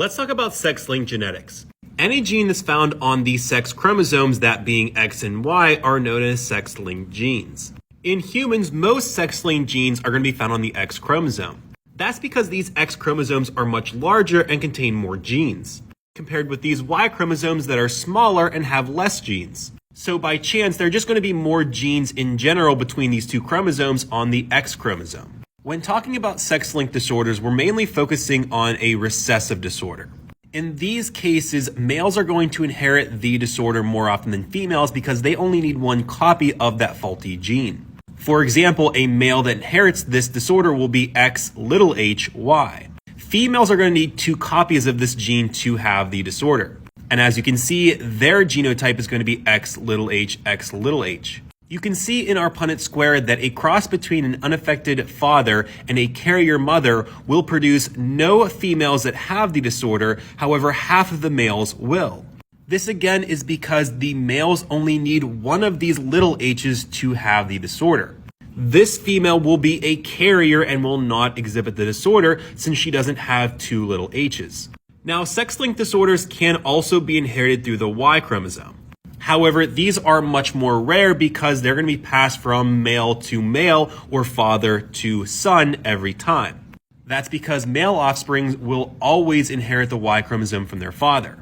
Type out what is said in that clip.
Let's talk about sex-linked genetics. Any gene that's found on the sex chromosomes, that being X and Y, are known as sex-linked genes. In humans, most sex-linked genes are going to be found on the X chromosome. That's because these X chromosomes are much larger and contain more genes, compared with these Y chromosomes that are smaller and have less genes. So by chance, there are just going to be more genes in general between these two chromosomes on the X chromosome. When talking about sex-linked disorders, we're mainly focusing on a recessive disorder. In these cases, males are going to inherit the disorder more often than females because they only need one copy of that faulty gene. For example, a male that inherits this disorder will be XHY. Females are going to need two copies of this gene to have the disorder. And as you can see, their genotype is going to be XhH. You can see in our Punnett square that a cross between an unaffected father and a carrier mother will produce no females that have the disorder, however, half of the males will. This again is because the males only need one of these little h's to have the disorder. This female will be a carrier and will not exhibit the disorder since she doesn't have two little h's. Now, sex-linked disorders can also be inherited through the Y chromosome. However, these are much more rare because they're going to be passed from male to male or father to son every time. That's because male offspring will always inherit the Y chromosome from their father.